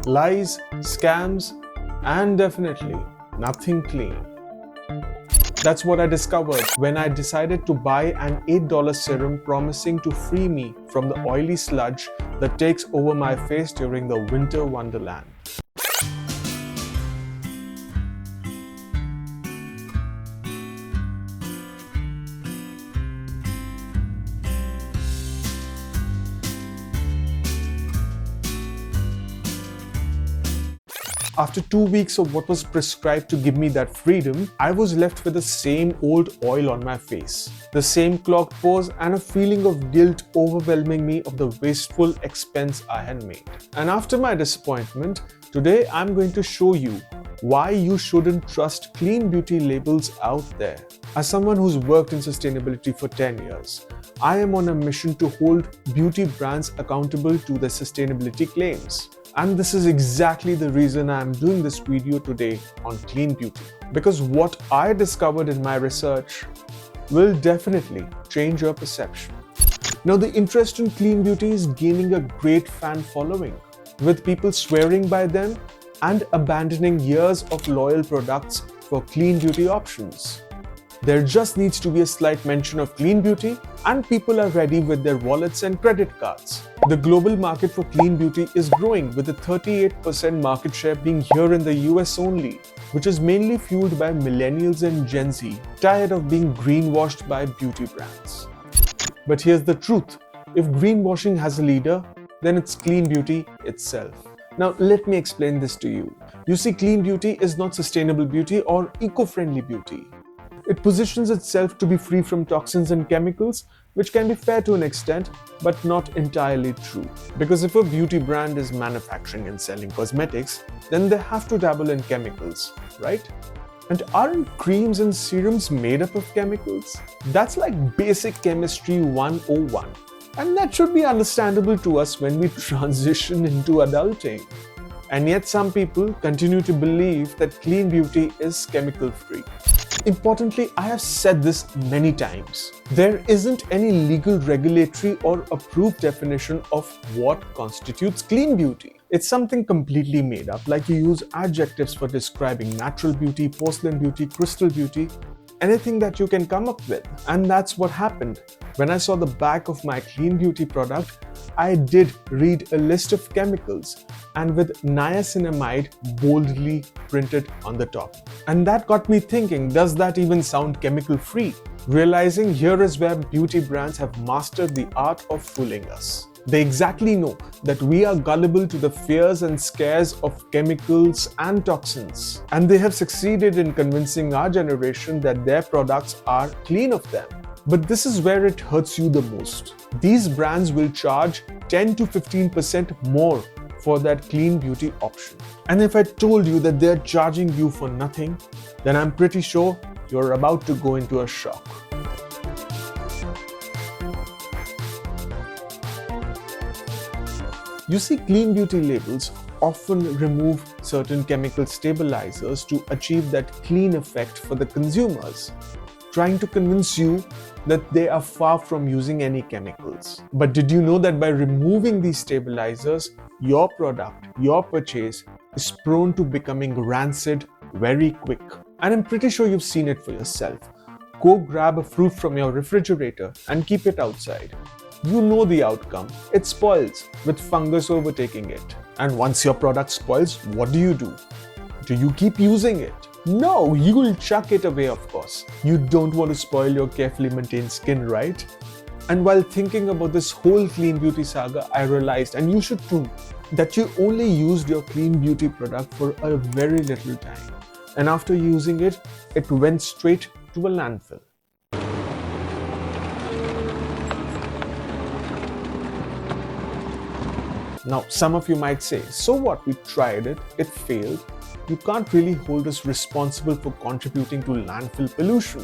lies, scams, and definitely nothing clean. That's what I discovered when I decided to buy an $8 serum promising to free me from the oily sludge that takes over my face during the winter wonderland. After 2 weeks of what was prescribed to give me that freedom, I was left with the same old oil on my face, the same clogged pores, and a feeling of guilt overwhelming me of the wasteful expense I had made. And after my disappointment, today I'm going to show you why you shouldn't trust clean beauty labels out there. As someone who's worked in sustainability for 10 years, I am on a mission to hold beauty brands accountable to their sustainability claims. And this is exactly the reason I am doing this video today on clean beauty. Because what I discovered in my research will definitely change your perception. Now, the interest in clean beauty is gaining a great fan following, with people swearing by them and abandoning years of loyal products for clean beauty options. There just needs to be a slight mention of clean beauty and people are ready with their wallets and credit cards. The global market for clean beauty is growing, with a 38% market share being here in the US only, which is mainly fueled by millennials and Gen Z, tired of being greenwashed by beauty brands. But here's the truth. If greenwashing has a leader, then it's clean beauty itself. Now let me explain this to you. You see, clean beauty is not sustainable beauty or eco-friendly beauty. It positions itself to be free from toxins and chemicals, which can be fair to an extent, but not entirely true. Because if a beauty brand is manufacturing and selling cosmetics, then they have to dabble in chemicals, right? And aren't creams and serums made up of chemicals? That's like basic chemistry 101. And that should be understandable to us when we transition into adulting. And yet some people continue to believe that clean beauty is chemical-free. Importantly, I have said this many times. There isn't any legal, regulatory, or approved definition of what constitutes clean beauty. It's something completely made up, like you use adjectives for describing natural beauty, porcelain beauty, crystal beauty, anything that you can come up with. And that's what happened. When I saw the back of my clean beauty product, I did read a list of chemicals and with niacinamide boldly printed on the top. And that got me thinking, does that even sound chemical free? Realizing here is where beauty brands have mastered the art of fooling us. They exactly know that we are gullible to the fears and scares of chemicals and toxins. And they have succeeded in convincing our generation that their products are clean of them. But this is where it hurts you the most. These brands will charge 10 to 15% more for that clean beauty option. And if I told you that they're charging you for nothing, then I'm pretty sure you're about to go into a shock. You see, clean beauty labels often remove certain chemical stabilizers to achieve that clean effect for the consumers, trying to convince you that they are far from using any chemicals. But did you know that by removing these stabilizers, your product, your purchase is prone to becoming rancid very quick? And I'm pretty sure you've seen it for yourself. Go grab a fruit from your refrigerator and keep it outside. You know the outcome. It spoils, with fungus overtaking it. And once your product spoils, what do? Do you keep using it? No, you will chuck it away, of course. You don't want to spoil your carefully maintained skin, right? And while thinking about this whole clean beauty saga, I realized, and you should too, that you only used your clean beauty product for a very little time. And after using it, it went straight to a landfill. Now, some of you might say, so what? We tried it, it failed. You can't really hold us responsible for contributing to landfill pollution.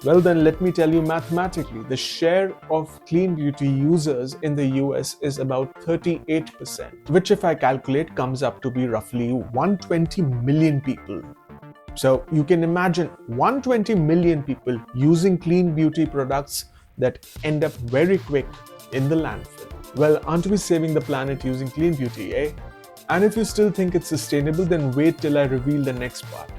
Well then, let me tell you mathematically, the share of clean beauty users in the US is about 38%, which if I calculate comes up to be roughly 120 million people. So you can imagine 120 million people using clean beauty products that end up very quick in the landfill. Well, aren't we saving the planet using clean beauty, eh? And if you still think it's sustainable, then wait till I reveal the next part.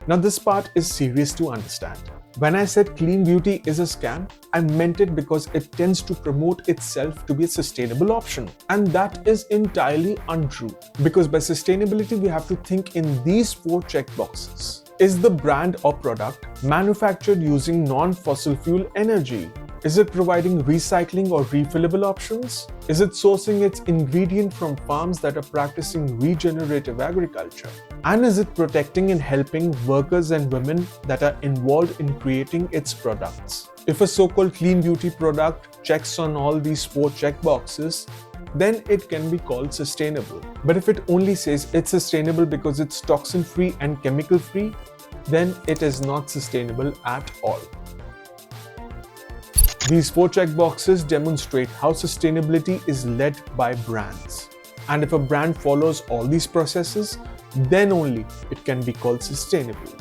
Now this part is serious to understand. When I said clean beauty is a scam, I meant it because it tends to promote itself to be a sustainable option. And that is entirely untrue. Because by sustainability, we have to think in these 4 checkboxes. Is the brand or product manufactured using non-fossil fuel energy? Is it providing recycling or refillable options? Is it sourcing its ingredient from farms that are practicing regenerative agriculture? And is it protecting and helping workers and women that are involved in creating its products? If a so-called clean beauty product checks on all these 4 checkboxes, then it can be called sustainable. But if it only says it's sustainable because it's toxin-free and chemical-free, then it is not sustainable at all. These 4 checkboxes demonstrate how sustainability is led by brands. And if a brand follows all these processes, then only it can be called sustainable.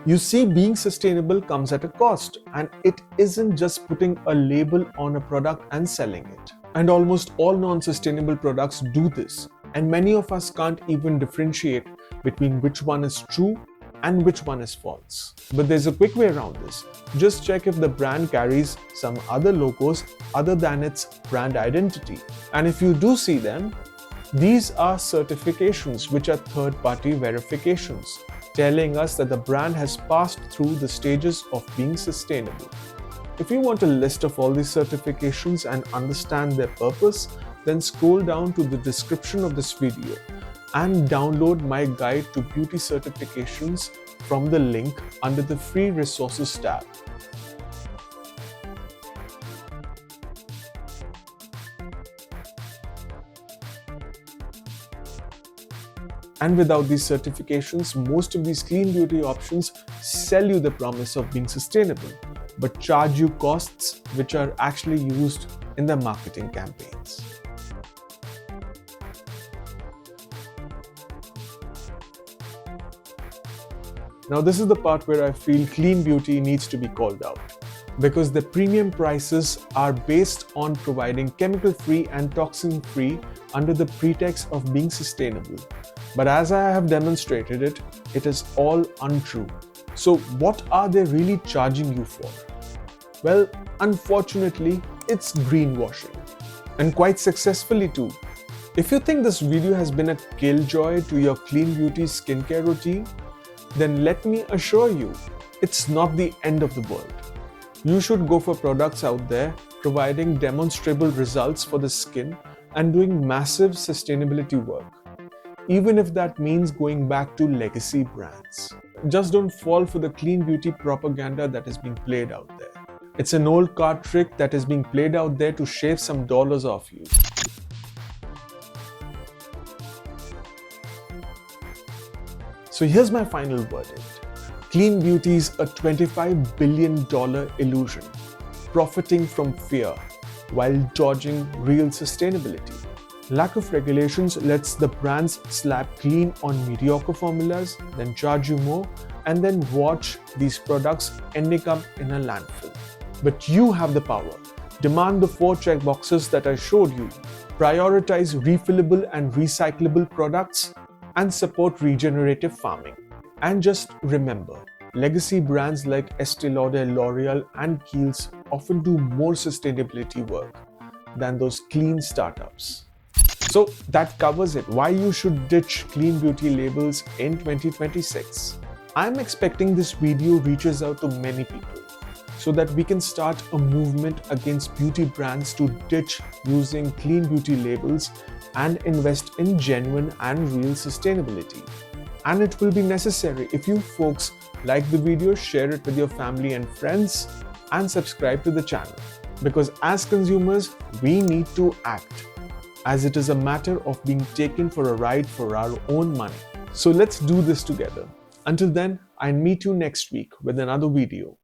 You see, being sustainable comes at a cost, and it isn't just putting a label on a product and selling it. And almost all non-sustainable products do this, and many of us can't even differentiate between which one is true and which one is false. But there's a quick way around this. Just check if the brand carries some other logos other than its brand identity. And if you do see them, these are certifications, which are third-party verifications, telling us that the brand has passed through the stages of being sustainable. If you want a list of all these certifications and understand their purpose, then scroll down to the description of this video and download my guide to beauty certifications from the link under the free resources tab. And without these certifications, most of these clean beauty options sell you the promise of being sustainable, but charge you costs which are actually used in their marketing campaigns. Now this is the part where I feel clean beauty needs to be called out, because the premium prices are based on providing chemical-free and toxin-free under the pretext of being sustainable. But as I have demonstrated it, it is all untrue. So what are they really charging you for? Well, unfortunately, it's greenwashing, and quite successfully too. If you think this video has been a killjoy to your clean beauty skincare routine, then let me assure you, it's not the end of the world. You should go for products out there providing demonstrable results for the skin and doing massive sustainability work, even if that means going back to legacy brands. Just don't fall for the clean beauty propaganda that is being played out there. It's an old card trick that is being played out there to shave some dollars off you. So here's my final verdict. Clean beauty is a $25 billion illusion, profiting from fear while dodging real sustainability. Lack of regulations lets the brands slap clean on mediocre formulas, then charge you more, and then watch these products ending up in a landfill. But you have the power. Demand the 4 checkboxes that I showed you. Prioritize refillable and recyclable products, and support regenerative farming. And just remember, legacy brands like Estee Lauder, L'Oreal and Kiehl often do more sustainability work than those clean startups. So that covers it, why you should ditch clean beauty labels in 2026. I'm expecting this video reaches out to many people so that we can start a movement against beauty brands to ditch using clean beauty labels and invest in genuine and real sustainability. And it will be necessary if you folks like the video, share it with your family and friends, and subscribe to the channel. Because as consumers, we need to act, as it is a matter of being taken for a ride for our own money. So let's do this together. Until then, I'll meet you next week with another video.